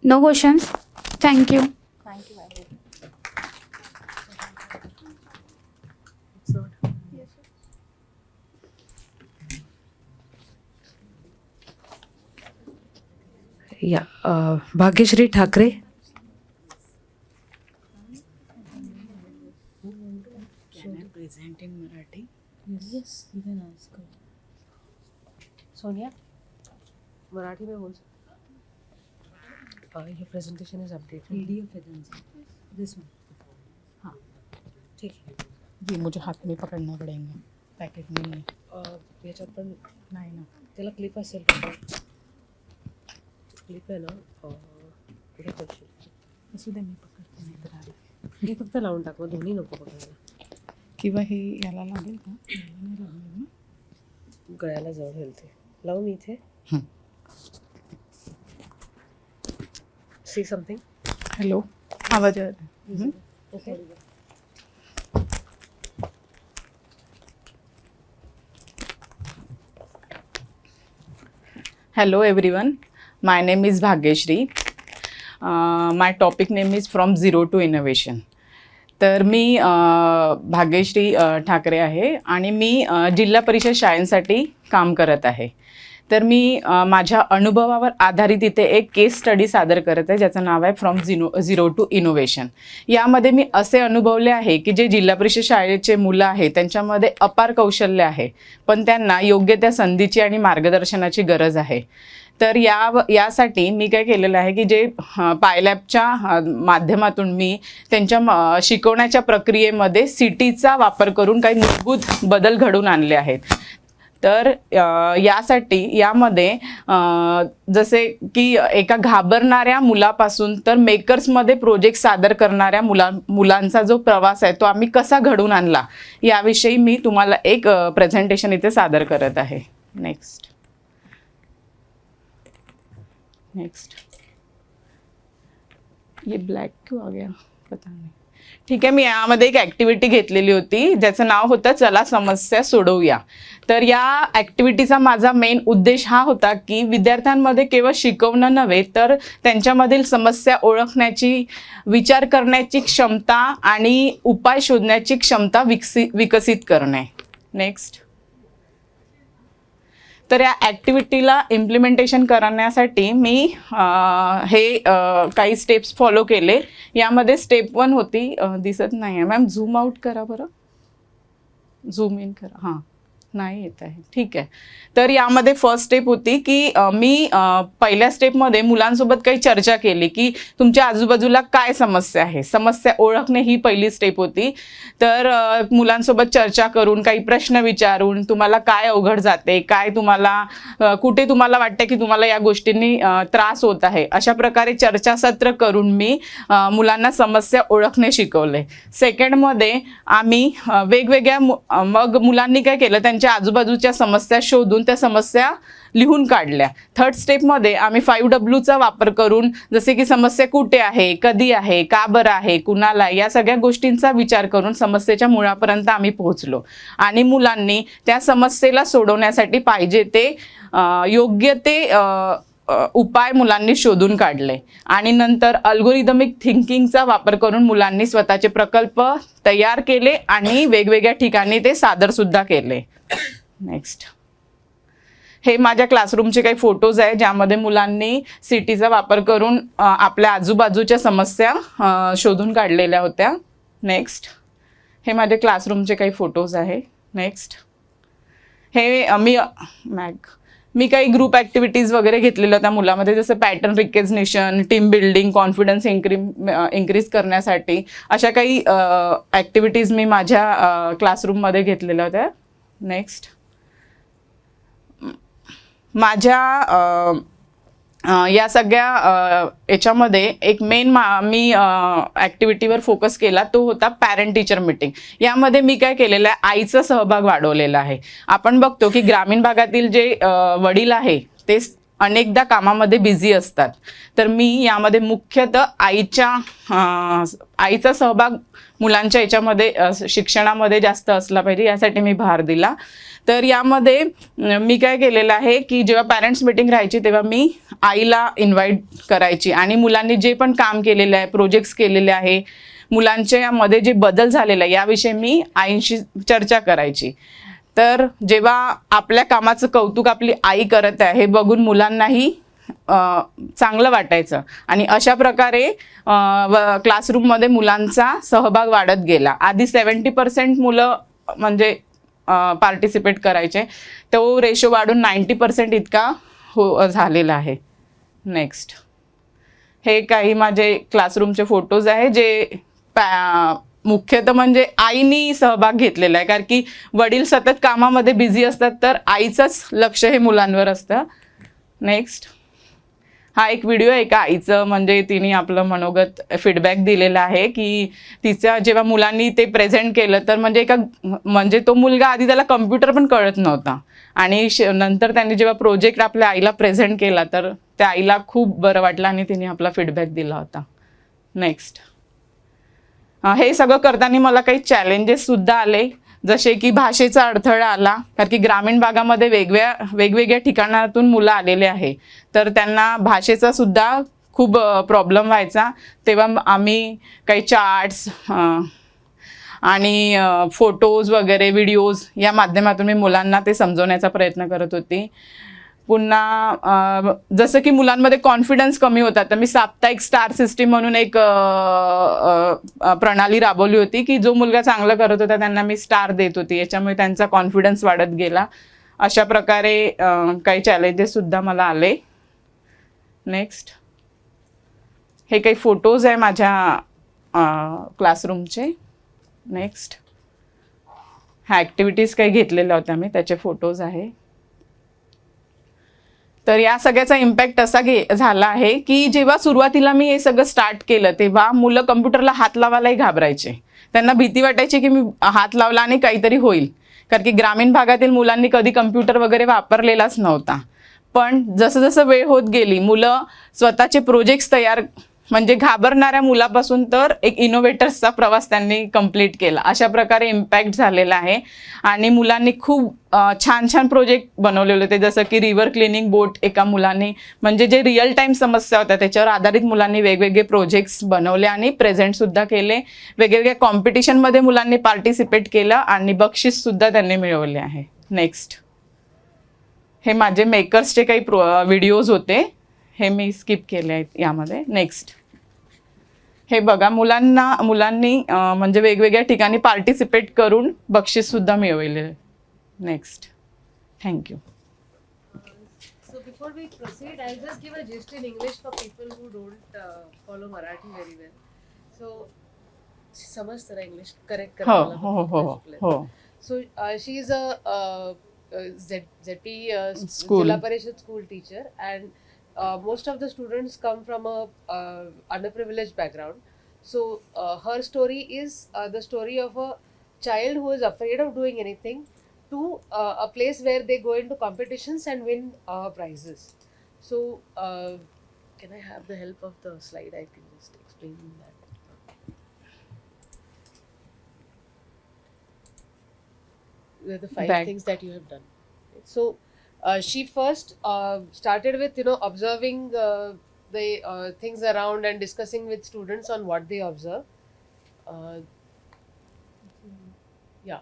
No questions. Thank you. Bhagyashree Thackeray. Can I present in Marathi? Yes, you can ask her. Sonia Marathi में बोल सकते. your presentation is updated. PDF है त्यांचा. This one. हाँ, ठीक है. जी मुझे हाथ में पकड़ना पड़ेंगे, पॅकेट में नाही. याच्यात पण नाही ना. त्याला क्लिप असेल. क्लिप आहे ना, पुढे करशील. असू दे, मी पकडते नाही तर आला. हे फक्त लावून टाक, मग दोन्ही नको पकडायला. किंवा हे याला लागेल का? याला नाही लागणार ना. गळ्याला जवळ येईल ते. लावू मी इथे. See something. हॅलो, आवाज येत आहे. Okay. Hello everyone, my name is Bhagyashri. My topic name is From Zero to Innovation. तर मी भाग्यश्री ठाकरे आहे आणि मी जिल्हा परिषद शाळांसाठी काम करत आहे. तर मी माझ्या अनुभवावर आधारित इथे एक केस स्टडी सादर करत आहे ज्याचं नाव आहे फ्रॉम झिरो टू इनोव्हेशन. यामध्ये मी असे अनुभवले आहे की जे जिल्हा परिषद शाळेचे मुलं आहेत त्यांच्यामध्ये अपार कौशल्य आहे, पण त्यांना योग्य त्या संधीची आणि मार्गदर्शनाची गरज आहे. तर यासाठी मी काय केलेलं आहे की जे पायलॅबच्या माध्यमातून मी त्यांच्या शिकवण्याच्या प्रक्रियेमध्ये सिटीचा वापर करून काही मूलभूत बदल घडवून आणले आहेत. तर यामध्ये जसे की एका घाबरणाऱ्या मुलापासून तर मेकर्समध्ये प्रोजेक्ट सादर करणाऱ्या मुलांचा जो प्रवास आहे तो आम्ही कसा घडवून आणला याविषयी मी तुम्हाला एक प्रेझेंटेशन इथे सादर करत आहे. नेक्स्ट. ये ब्लॅक क्यों आ गया पता नाही. ठीक आहे, मी यामध्ये एक ॲक्टिव्हिटी घेतलेली होती ज्याचं नाव होतं चला समस्या सोडवूया. तर या ॲक्टिव्हिटीचा माझा मेन उद्देश हा होता की विद्यार्थ्यांमध्ये केवळ शिकवणं नव्हे तर त्यांच्यामधील समस्या ओळखण्याची, विचार करण्याची क्षमता आणि उपाय शोधण्याची क्षमता विकसित करणे. नेक्स्ट. तर या ॲक्टिव्हिटीला इम्प्लिमेंटेशन करण्यासाठी मी हे काही स्टेप्स फॉलो केले. यामध्ये स्टेप 1 होती, दिसत नाही आहे मॅम, झूम आउट करा बरं, झूम इन करा. हां, नाही येत आहे. ठीक आहे. तर यामध्ये फर्स्ट स्टेप होती की मी पहिल्या स्टेपमध्ये मुलांसोबत काही चर्चा केली की तुमच्या आजूबाजूला काय समस्या आहे, समस्या ओळखणे ही पहिली स्टेप होती. तर मुलांसोबत चर्चा करून काही प्रश्न विचारून तुम्हाला काय अवघड जाते, काय तुम्हाला कुठे तुम्हाला वाटते की तुम्हाला या गोष्टींनी त्रास होत आहे, अशा प्रकारे चर्चासत्र करून मी मुलांना समस्या ओळखणे शिकवले. सेकंडमध्ये आम्ही वेगवेगळ्या मग मुलांनी काय केलं, त्यांच्या आजूबाजूच्या समस्या शोधून त्या समस्या लिहून काढल्या. थर्ड स्टेपमध्ये आम्ही 5Wचा वापर करून जसे की समस्या कुठे आहे, कधी आहे, का बरं आहे, कुणाला, या सगळ्या गोष्टींचा विचार करून समस्येच्या मुळापर्यंत आम्ही पोहोचलो आणि मुलांनी त्या समस्येला सोडवण्यासाठी पाहिजे ते योग्य ते उपाय मुलांनी शोधून काढले. आणि नंतर अल्गोरिदमिक थिंकिंगचा वापर करून मुलांनी स्वतःचे प्रकल्प तयार केले आणि वेगवेगळ्या ठिकाणी ते सादरसुद्धा केले. नेक्स्ट. हे माझ्या क्लासरूमचे काही फोटोज आहे ज्यामध्ये मुलांनी सिटीचा वापर करून आपल्या आजूबाजूच्या समस्या शोधून काढलेल्या होत्या. नेक्स्ट, हे माझे क्लासरूमचे काही फोटोज आहे. नेक्स्ट, हे मी काही ग्रुप ॲक्टिव्हिटीज वगैरे घेतलेल्या होत्या मुलामध्ये, जसं pattern recognition, team building, confidence increase करण्यासाठी अशा काही ॲक्टिव्हिटीज मी माझ्या क्लासरूममध्ये घेतलेल्या होत्या. नेक्स्ट, माझ्या या सगळ्या याच्यामध्ये एक मेन मी ॲक्टिव्हिटीवर फोकस केला, तो होता पॅरेंट टीचर मीटिंग. यामध्ये मी काय केलेलं आहे, आईचा सहभाग वाढवलेला आहे. आपण बघतो की ग्रामीण भागातील जे वडील आहे ते अनेकदा कामामध्ये बिझी असतात, तर मी यामध्ये मुख्यतः आईचा सहभाग मुलांच्या याच्यामध्ये शिक्षणामध्ये जास्त असला पाहिजे यासाठी मी भर दिला. तर यामध्ये मी काय केलेलं आहे की जेव्हा पॅरेंट्स मीटिंग राहायची तेव्हा मी आईला इन्व्हाइट करायची आणि मुलांनी जे पण काम केलेलं आहे, प्रोजेक्ट्स केलेले आहे, मुलांच्या यामध्ये जे बदल झालेला आहे याविषयी मी आईंशी चर्चा करायची. तर जेव्हा आपल्या कामाचं कौतुक आपली आई करत आहे हे बघून मुलांनाही चांगलं वाटायचं आणि अशा प्रकारे क्लासरूममध्ये मुलांचा सहभाग वाढत गेला. आधी 70% मुलं म्हणजे पार्टिसिपेट करायचे, तो रेशो वाढून 90% इतका झालेला आहे. नेक्स्ट, हे काही माझे क्लासरूमचे फोटोज आहे जे मुख्यतः म्हणजे आईनी सहभाग घेतलेला आहे, कारण की वडील सतत कामामध्ये बिझी असतात तर आईचंच लक्ष हे मुलांवर असतं. नेक्स्ट, हा एक व्हिडिओ आहे का आईचं, म्हणजे तिने आपलं मनोगत फीडबॅक दिलेला आहे की तिच्या जेव्हा मुलांनी ते प्रेझेंट केलं तर म्हणजे तो मुलगा आधी त्याला कम्प्युटर पण कळत नव्हता आणि नंतर त्यांनी जेव्हा प्रोजेक्ट आपल्या आईला प्रेझेंट केला तर त्या आईला खूप बरं वाटलं आणि तिने आपला फीडबॅक दिला होता. नेक्स्ट, हे सगळं करताना मला काही चॅलेंजेससुद्धा आले, जसे की भाषेचा अडथळा आला, कारण की ग्रामीण भागामध्ये वेगवेगळ्या ठिकाणातून मुलं आलेले आहे, तर त्यांना भाषेचा सुद्धा खूप प्रॉब्लेम व्हायचा. तेव्हा आम्ही काही चार्ट्स आणि फोटोज वगैरे व्हिडिओज या माध्यमातून मी मुलांना ते समजवण्याचा प्रयत्न करत होती. पुन्हा जसं की मुलांमध्ये कॉन्फिडन्स कमी होता तर मी साप्ताहिक स्टार सिस्टीम म्हणून एक प्रणाली राबवली होती की जो मुलगा चांगलं करत होता त्यांना मी स्टार देत होती, याच्यामुळे त्यांचा कॉन्फिडन्स वाढत गेला. अशा प्रकारे काही चॅलेंजेससुद्धा मला आले. नेक्स्ट, हे काही फोटोज आहे माझ्या क्लासरूमचे. नेक्स्ट, ह्या ॲक्टिव्हिटीज काही घेतलेल्या होत्या मी, त्याचे फोटोज आहे. तर या सगळ्याचा इम्पॅक्ट असा झाला आहे की जेव्हा सुरुवातीला मी हे सगळं स्टार्ट केलं तेव्हा मुलं कम्प्युटरला हात लावायलाही घाबरायचे. त्यांना भीती वाटायची की मी हात लावला आणि काहीतरी होईल, कारण की ग्रामीण भागातील मुलांनी कधी कम्प्युटर वगैरे वापरलेलाच नव्हता. पण जसं जसं वेळ होत गेली मुलं स्वतःचे प्रोजेक्ट्स तयार, म्हणजे घाबरणाऱ्या मुलापासून तर एक इनोव्हेटर्सचा प्रवास त्यांनी कंप्लीट केला. अशा प्रकारे इम्पॅक्ट झालेला आहे आणि मुलांनी खूप छान छान प्रोजेक्ट बनवलेले होते, जसं की रिव्हर क्लिनिंग बोट एका मुलांनी, म्हणजे जे रिअल टाईम समस्या होत्या त्याच्यावर आधारित मुलांनी वेगवेगळे प्रोजेक्ट्स बनवले आणि प्रेझेंटसुद्धा केले. वेगवेगळ्या कॉम्पिटिशनमध्ये मुलांनी पार्टिसिपेट केलं आणि बक्षीससुद्धा त्यांनी मिळवले आहे. नेक्स्ट, हे माझे मेकर्सचे काही व्हिडिओज होते, हे मी स्किप केले आहेत यामध्ये. नेक्स्ट, हे बघा मुलांनी म्हणजे वेगवेगळ्या ठिकाणी पार्टिसिपेट करून बक्षीससुद्धा मिळवले. Next, thank you. So before we proceed, I'll just give a gist in English for people who don't follow Marathi very well. So समजतं ना English correct हो करायला हो हो हो. So she is a ZP School. Jilla Parishad school teacher, and most of the students come from a underprivileged background. So her story is the story of a child who is afraid of doing anything to a place where they go into competitions and win prizes. So can I have the help of the slide? I can just explain that. The 5 things that you have done. So she first started with observing the things around and discussing with students on what they observe. Yeah,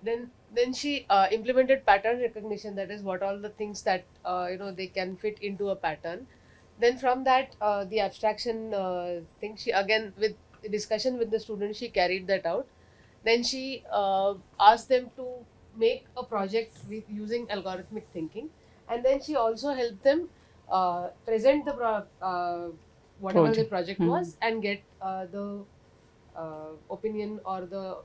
Then she implemented pattern recognition. That is what all the things that they can fit into a pattern. Then from that, the abstraction thing, she again with discussion with the students, she carried that out. Then she asked them to make a project with using algorithmic thinking, and then she also helped them present the whatever the Project. project was, and get the opinion or the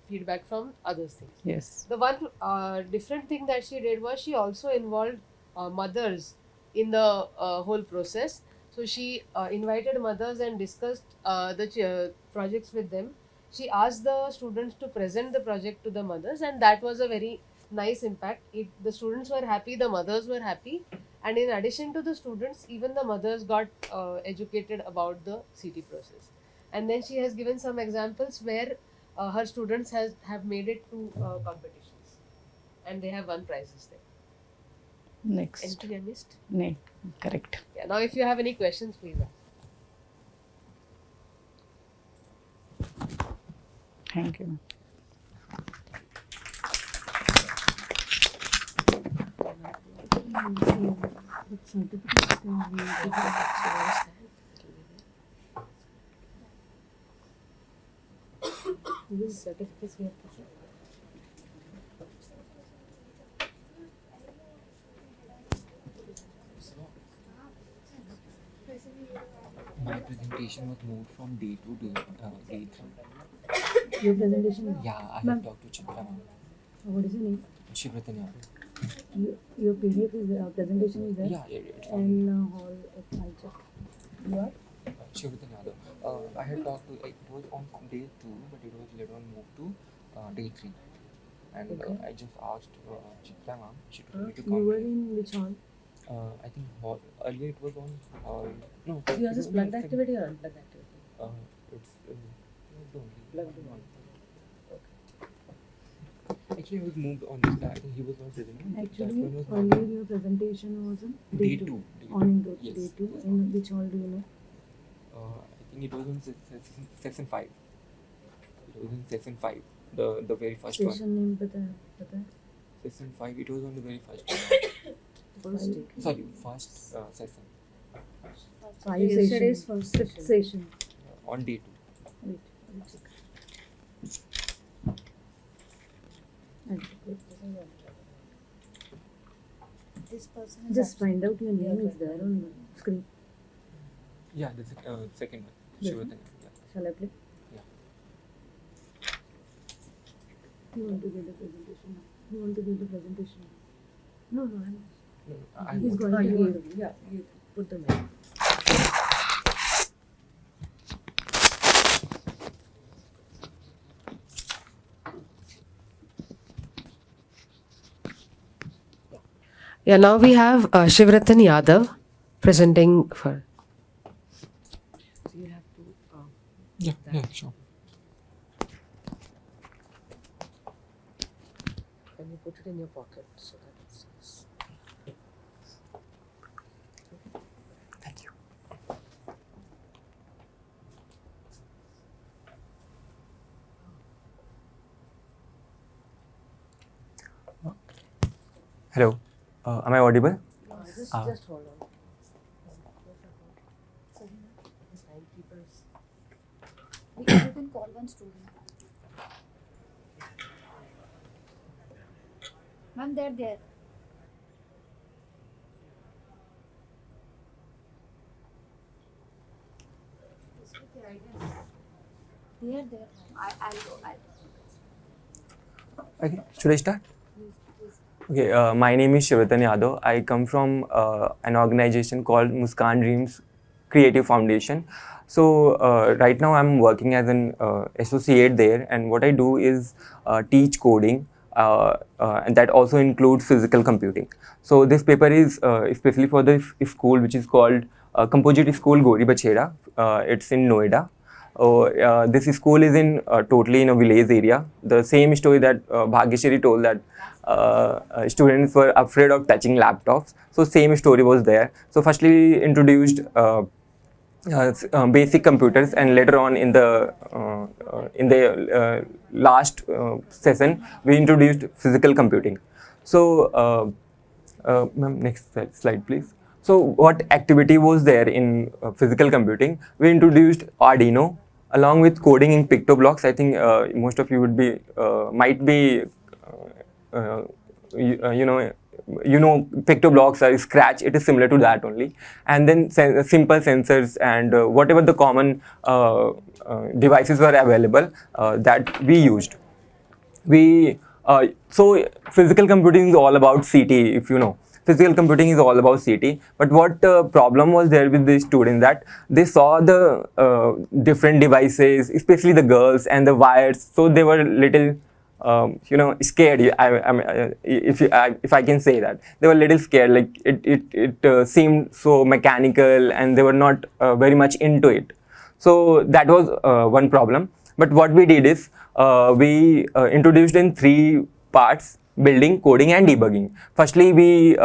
feedback from others things. Yes. The one different thing that she did was she also involved mothers in the whole process. So she invited mothers and discussed the projects with them. She asked the students to present the project to the mothers, and that was a very nice impact. The students were happy, the mothers were happy, and in addition to the students, even the mothers got educated about the CT process. And then she has given some examples where her students have made it to competitions, and they have won prizes there. Next. Anything I missed? No, correct. Yeah. Now, if you have any questions, please ask. Thank you. These certificates we have to show. My presentation was moved from day 2 to day 3. Your presentation? Yeah, I Ma'am. have talked to Chitra ma'am. What is your name? Shivratanya. Your PDF is presentation is there? Yeah, it's on And hall of culture. You are? Shivratanya. I had talked to, it was on day 2, but it was later on moved to day 3. And Okay. I just asked Chitra ma'am, she told me to come. You were in which hall? I think hall, earlier it was on hall. No, Yours is it was plugged on activity or unplugged activity? It's plugged only. Plugged in. Actually, I was moved on this. I think he was not present. That Actually, one was earlier your presentation was on day 2. On day Yes. 2. Yes. In which hall do you know? I think it was in section 5. It was in section 5, the very first one. Session name पता है? Section 5, it was on the very first one. First take. Sorry, first session. Five Yesterday's session. first Fifth session. session. On day 2. Wait. This person is Just find out your name is there on the screen. Yeah, the second one. This Shivratanya. Yeah. Shall I play? Yeah. You want to give the presentation? You want to give the presentation? No, I'm. No, I He's want- going to You give. yeah, you put the mic. Yeah, now we have Shivratan Yadav presenting for. So you have to. Yeah, sure. And you put it in your pocket so that it's. Thank you. Hello, am I audible? Just hold on. Timekeepers. You can call one student. Ma'am, they're there. They're there. I'll go. Okay, should I start? Okay, my name is Shivatan Yadav. I come from an organization called Muskan Dreams Creative Foundation. So right now I'm working as an associate there, and what I do is teach coding, and that also includes physical computing. So this paper is especially for the school which is called Composite School Gori Bachera. It's in Noida. This school is in totally in a village area. The same story that Bhagyashri told, that students were afraid of touching laptops. So same story was there. So firstly we introduced basic computers, and later on in the last session we introduced physical computing. So ma'am, next slide please. So what activity was there in physical computing? We introduced Arduino along with coding in PictoBlocks. I think most of you would be might be you know PictoBlocks or Scratch. It is similar to that only. And then simple sensors and whatever the common devices were available that we used. We so physical computing is all about CT, if you know. Physical computing is all about CT. But what problem was there with the students, that they saw the different devices, especially the girls and the wires. So they were little scared. If I can say that, they were a little scared. Like it seemed so mechanical, and they were not very much into it. So that was one problem. But what we did is we introduced in 3 parts: building, coding, and debugging. Firstly, we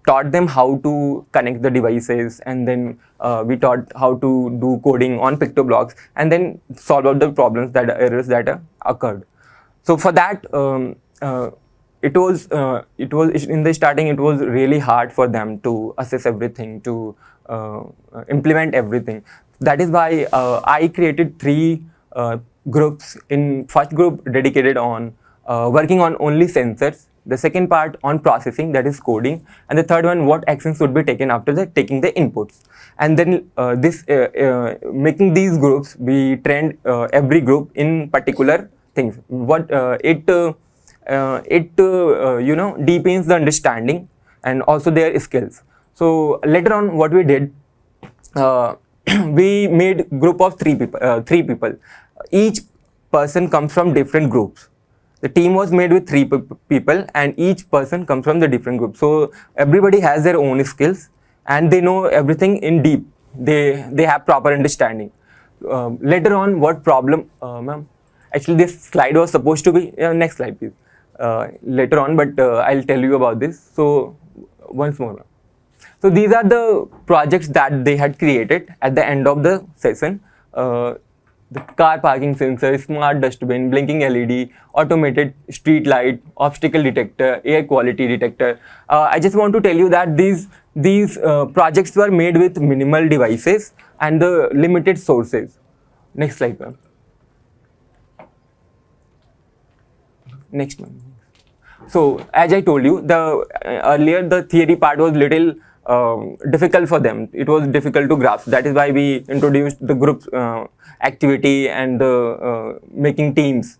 taught them how to connect the devices, and then we taught how to do coding on PictoBlocks, and then solve out the problems, that errors that occurred. So for that, it was in the starting, it was really hard for them to assess everything, to implement everything. That is why I created 3 groups. In first group dedicated on working on only sensors, the second part on processing, that is coding, and the third one, what actions would be taken after taking the inputs. And then making these groups, we trained every group in particular things. What it deepens the understanding and also their skills. So later on, what we did, we made group of 3 people. Each person comes from different groups. The team was made with 3 people, and each person comes from the different group. So everybody has their own skills, and they know everything in deep. They have proper understanding. Later on, what problem, ma'am? Actually, this slide was supposed to be next slide, please. Later on, but I'll tell you about this. So once more, ma'am. So these are the projects that they had created at the end of the session. The car parking sensor, smart dustbin, blinking LED, automated street light, obstacle detector, air quality detector. I just want to tell you that these projects were made with minimal devices and the limited sources. Next slide, ma'am. Next, ma'am. So as I told you, earlier the theory part was little difficult for them. It was difficult to grasp. That is why we introduced the group activity and the making teams.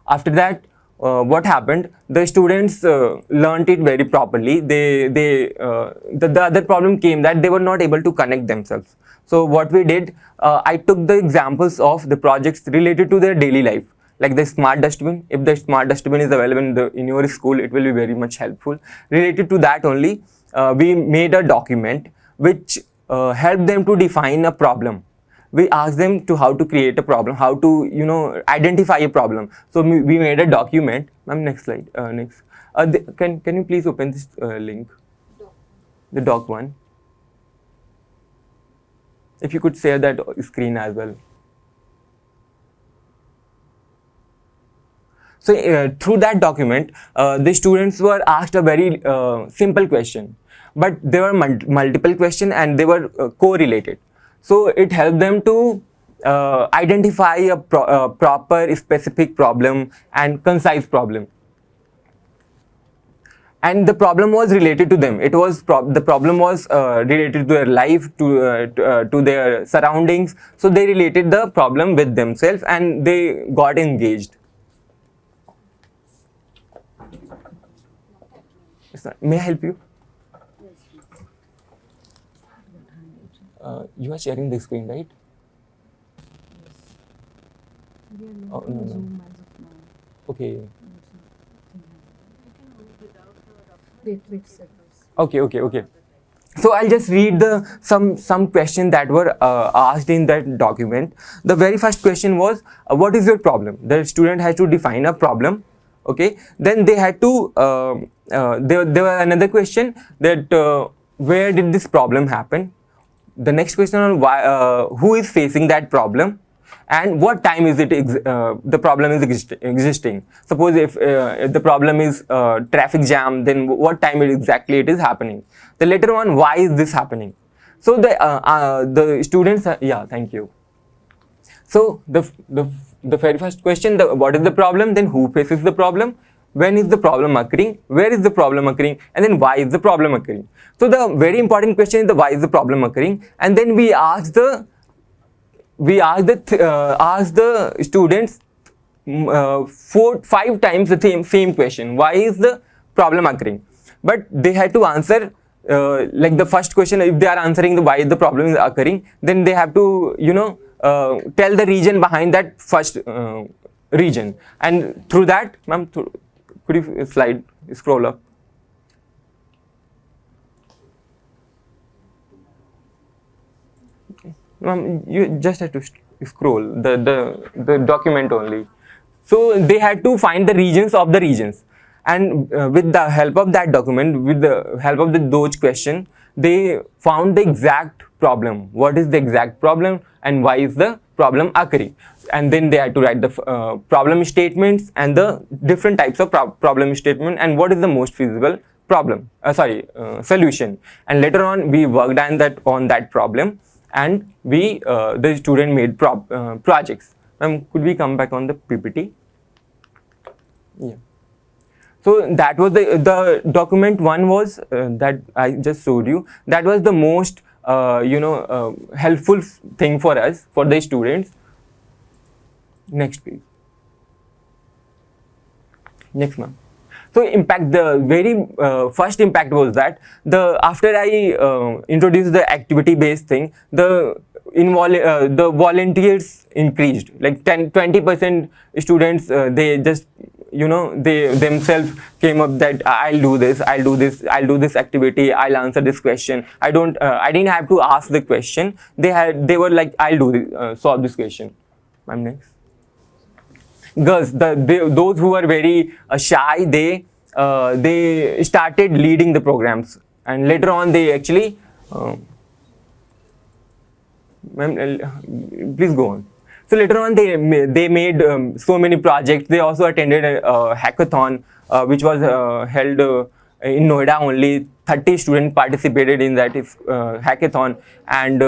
After that, what happened? The students learned it very properly. The other problem came that they were not able to connect themselves. So what we did, I took the examples of the projects related to their daily life, like the smart dustbin. If the smart dustbin is available in your school, it will be very much helpful. Related to that only, we made a document which helped them to define a problem. We asked them to how to create a problem, how to identify a problem. So we made a document. Ma'am, next slide. Next. Can you please open this link? The doc one. If you could share that screen as well. So through that document, the students were asked a very simple question, but there were multiple questions and they were correlated. So it helped them to identify a proper specific problem and concise problem. And the problem was related to them. It was the problem was related to their life, to their surroundings. So they related the problem with themselves and they got engaged. May I help you? You are sharing the screen, right? Oh, no. Okay. Okay. So I'll just read some questions that were asked in that document. The very first question was, what is your problem? The student has to define a problem. Okay. Then they had to, there was another question that where did this problem happen? the next question on why, who is facing that problem, and what time is it the problem is existing. Suppose if the problem is traffic jam, then what time exactly it is happening. Then later on, why is this happening? So the students, yeah, thank you. So the very first question, what is the problem, then who faces the problem, when is the problem occurring, where is the problem occurring, and then why is the problem occurring. So the very important question is the why is the problem occurring, and then we ask the students 4-5 times the same question, why is the problem occurring. But they had to answer like the first question. If they are answering the why the problem is occurring, then they have to tell the reason behind that first region, and through that, ma'am, could you scroll up. Ma'am, you just have to scroll the document only. So they had to find the regions of the regions, and with the help of that document, with the help of those questions, they found the exact problem. What is the exact problem, and why is the problem occurring? And then they had to write the problem statements and the different types of problem statement, and what is the most feasible problem, solution. And later on, we worked on that problem, and the student made projects. Could we come back on the PPT? Yeah. So that was the document one was that I just showed you. That was the most helpful thing for us, for the students. Next, please. Next, ma'am. So impact, the very first impact was that after I introduced the activity-based thing, the volunteers increased. Like 20% students, they just they themselves came up that I'll do this activity, I'll answer this question. I didn't have to ask the question. They were like, I'll do this, solve this question. Ma'am, next. Girls, those who were very shy, they started leading the programs, and later on they actually please go on. So later on they made so many projects. They also attended a hackathon which was held in Noida. Only 30 students participated in that hackathon, and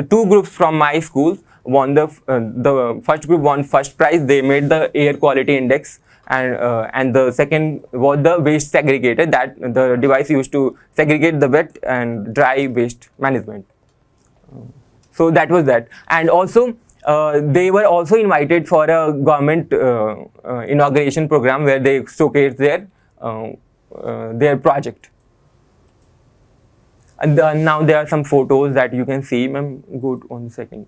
two groups from my school won the first group won first prize. They made the air quality index, and the second was the waste segregator, that the device used to segregate the wet and dry waste management. So that was that. And also they were also invited for a government inauguration program where they showcased their project. And now there are some photos that you can see. Ma'am, go on the second.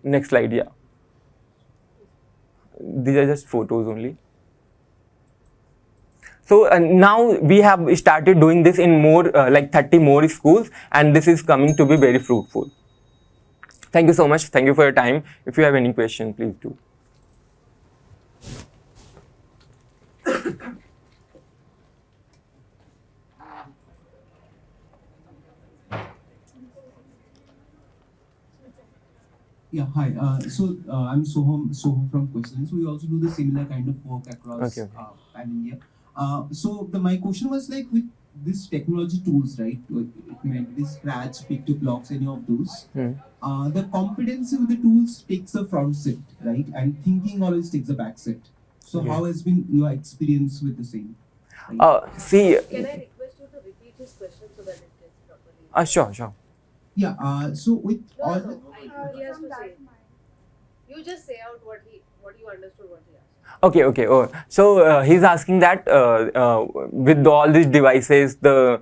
Next slide, yeah. These are just photos only. So now we have started doing this in more like 30 more schools, and this is coming to be very fruitful. Thank you so much. Thank you for your time. If you have any question, please do. Yeah, hi. I'm Soham from Queensland. So we also do the similar kind of work across pan India. My question was like, with this technology tools, right? It might be Scratch, Pick to Blocks, any of those. The competency with the tools takes the front seat, right? And thinking always takes the back seat. So how has been your experience with the same? See. Can I request you to repeat his question so that it gets properly? Sure. Yeah. So with all the He has to say. You just say out what you understood what he asked. Okay. Oh, so he's asking that with all these devices, the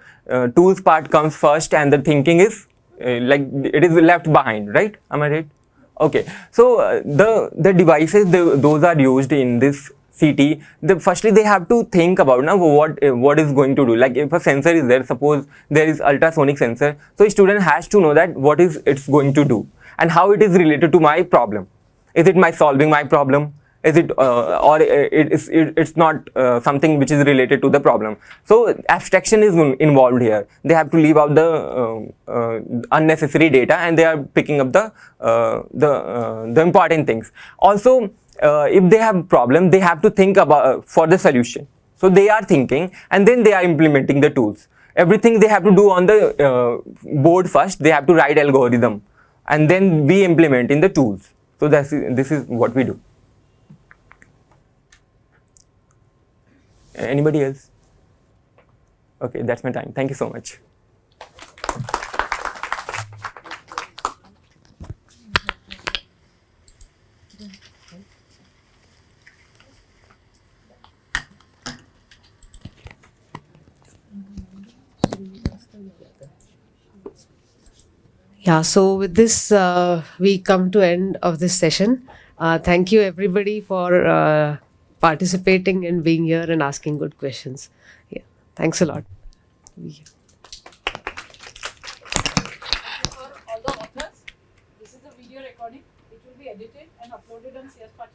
tools part comes first, and the thinking is like it is left behind, right? Am I right? Okay. So the devices, those are used in this CT. Firstly, they have to think about now what is going to do. Like if a sensor is there, suppose there is ultrasonic sensor, so a student has to know that what is it's going to do and how it is related to my problem. Is it solving my problem? is it or it's not something which is related to the problem. So abstraction is involved here. They have to leave out the unnecessary data, and they are picking up the important things. Also, if they have problem, they have to think about for the solution. So they are thinking, and then they are implementing the tools. Everything they have to do on the board first. They have to write algorithm, and then we implement in the tools. So this is what we do. Anybody else? Okay, that's my time. Thank you so much. Yeah, so with this, we come to end of this session. Thank you everybody for participating and being here and asking good questions. Yeah, thanks a lot. For all the authors, this is a video recording. It will be edited and uploaded on CSpathshala.